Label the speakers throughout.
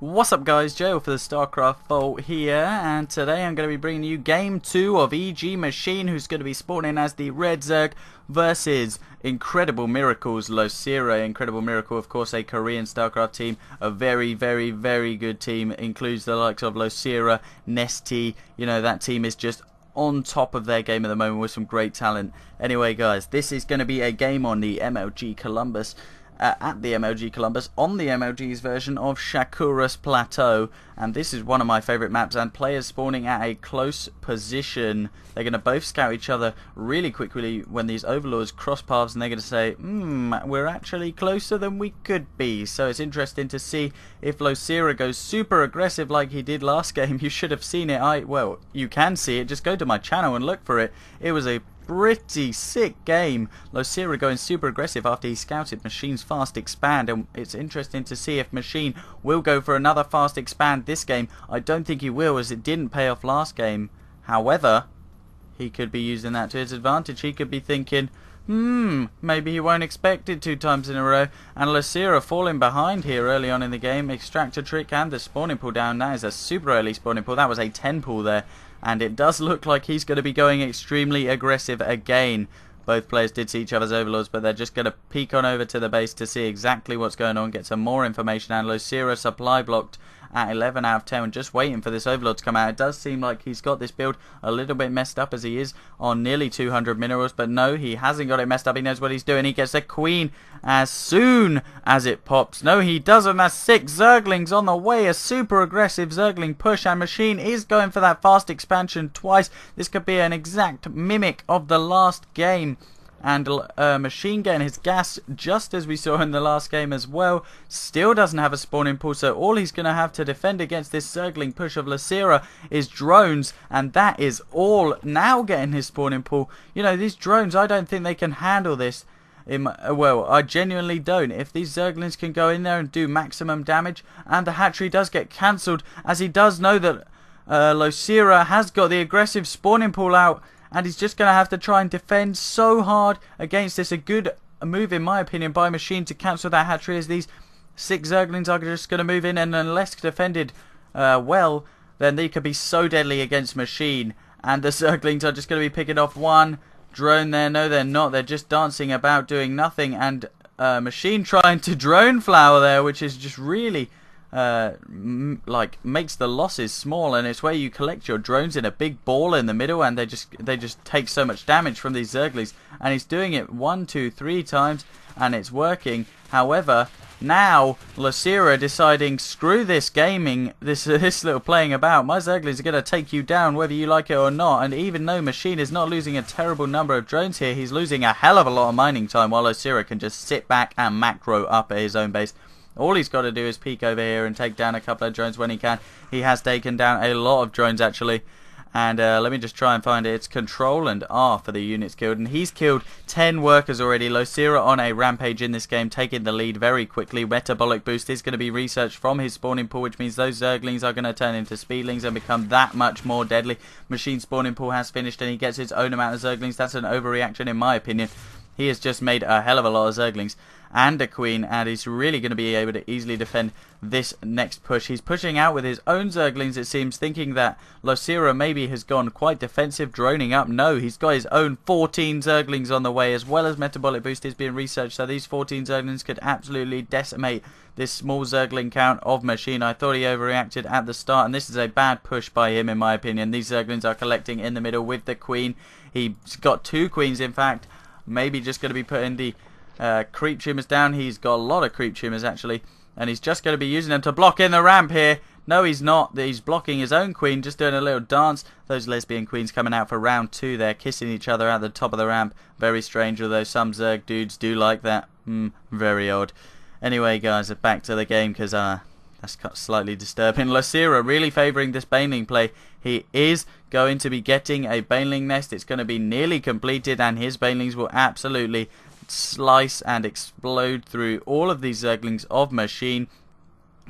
Speaker 1: What's up guys, Joe for the StarCraft Vault here, and today I'm going to be bringing you Game 2 of EGMachine, who's going to be spawning as the Red Zerg versus Incredible Miracles Losira. Incredible Miracle, of course, a Korean StarCraft team, a very good team, includes the likes of Losira, Nesty. You know, that team is just on top of their game at the moment with some great talent. Anyway guys, this is going to be a game on the MLG Columbus. At the MLG Columbus on the MLG's version of Shakuras Plateau, and this is one of my favourite maps, and players spawning at a close position. They're going to both scout each other really quickly when these overlords cross paths, and they're going to say, we're actually closer than we could be. So it's interesting to see if Losira goes super aggressive like he did last game. You should have seen it. Well, you can see it, just go to my channel and look for it. It was a pretty sick game. Losira going super aggressive after he scouted Machine's fast expand, and it's interesting to see if Machine will go for another fast expand this game. I don't think he will, as it didn't pay off last game. However, he could be using that to his advantage. He could be thinking, maybe he won't expect it 2 times in a row. And Losira falling behind here early on in the game. Extractor trick and the spawning pool down. That is a super early spawning pool. That was a 10 pool there. And it does look like he's going to be going extremely aggressive again. Both players did see each other's overlords, but they're just going to peek on over to the base to see exactly what's going on, get some more information. And Losira supply blocked at 11 out of 10, and just waiting for this overlord to come out. It does seem like he's got this build a little bit messed up, as he is on nearly 200 minerals, but no, he hasn't got it messed up. He knows what he's doing. He gets the queen as soon as it pops. No, he doesn't. That's 6 Zerglings on the way. A super aggressive Zergling push, and Machine is going for that fast expansion twice. This could be an exact mimic of the last game. And Machine getting his gas just as we saw in the last game as well. Still doesn't have a spawning pool, so all he's going to have to defend against this Zergling push of Losira is drones, and that is all. Now getting his spawning pool. You know, these drones, I don't think they can handle this. Well, I genuinely don't. If these Zerglings can go in there and do maximum damage, and the hatchery does get cancelled, as he does know that Losira has got the aggressive spawning pool out, and he's just going to have to try and defend so hard against this. A good move, in my opinion, by Machine to cancel that hatchery, as these 6 Zerglings are just going to move in, and unless defended well, then they could be so deadly against Machine. And the Zerglings are just going to be picking off one drone there. No, they're not. They're just dancing about doing nothing. And Machine trying to drone flower there, which is just really like makes the losses small, and it's where you collect your drones in a big ball in the middle, and they just take so much damage from these Zerglings. And he's doing it 1, 2, 3 times, and it's working. However, now Losira deciding, screw this gaming, this little playing about. My Zerglings are going to take you down whether you like it or not. And even though Machine is not losing a terrible number of drones here, he's losing a hell of a lot of mining time, while Losira can just sit back and macro up at his own base. All he's got to do is peek over here and take down a couple of drones when he can. He has taken down a lot of drones, actually. And let me just try and find it. It's Control and R for the units killed. And he's killed 10 workers already. Losira on a rampage in this game, taking the lead very quickly. Metabolic boost is going to be researched from his spawning pool, which means those Zerglings are going to turn into Speedlings and become that much more deadly. Machine spawning pool has finished, and he gets his own amount of Zerglings. That's an overreaction, in my opinion. He has just made a hell of a lot of Zerglings and a queen, and he's really going to be able to easily defend this next push. He's pushing out with his own Zerglings, it seems, thinking that Losira maybe has gone quite defensive, droning up. No, he's got his own 14 Zerglings on the way, as well as Metabolic Boost is being researched, so these 14 Zerglings could absolutely decimate this small Zergling count of Machine. I thought he overreacted at the start, and this is a bad push by him, in my opinion. These Zerglings are collecting in the middle with the queen. He's got 2 queens, in fact. Maybe just going to be putting the creep tumors down. He's got a lot of creep tumors, actually, and he's just going to be using them to block in the ramp here. No, he's not. He's blocking his own queen, just doing a little dance. Those lesbian queens coming out for round 2 there, kissing each other at the top of the ramp. Very strange, although some Zerg dudes do like that. Very odd. Anyway, guys, back to the game, because that's slightly disturbing. Losira really favouring this Baneling play. He is going to be getting a Baneling nest. It's going to be nearly completed, and his Banelings will absolutely slice and explode through all of these Zerglings of Machine.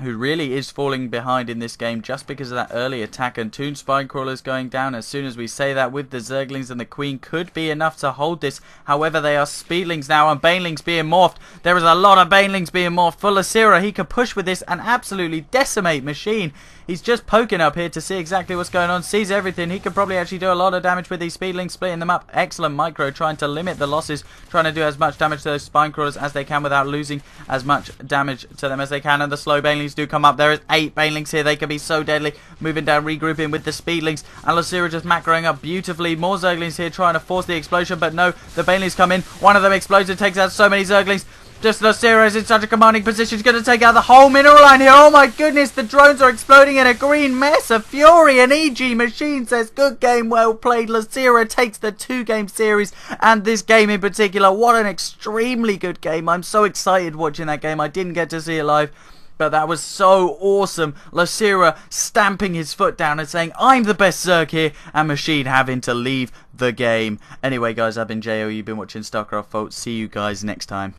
Speaker 1: who really is falling behind in this game just because of that early attack, and Toon Spinecrawlers going down as soon as we say that with the Zerglings, and the Queen could be enough to hold this. However, they are Speedlings now, and Banelings being morphed. There is a lot of Banelings being morphed. For LoSira, he could push with this and absolutely decimate Machine. He's just poking up here to see exactly what's going on, sees everything. He could probably actually do a lot of damage with these Speedlings, splitting them up. Excellent micro, trying to limit the losses, trying to do as much damage to those Spinecrawlers as they can without losing as much damage to them as they can. And the slow Banelings do come up. There is 8 Banelings here. They can be so deadly. Moving down, regrouping with the Speedlings. And LoSira just macroing up beautifully. More Zerglings here trying to force the explosion, but no, the Banelings come in. One of them explodes and takes out so many Zerglings. Just LoSira is in such a commanding position. He's going to take out the whole mineral line here. Oh my goodness, the drones are exploding in a green mess of fury. And EGMachine says, good game, well played. LoSira takes the 2-game series, and this game in particular. What an extremely good game. I'm so excited watching that game. I didn't get to see it live, but that was so awesome. LoSira stamping his foot down and saying, I'm the best Zerg here, and Machine having to leave the game. Anyway, guys, I've been Jo. You've been watching StarCraft Vault. See you guys next time.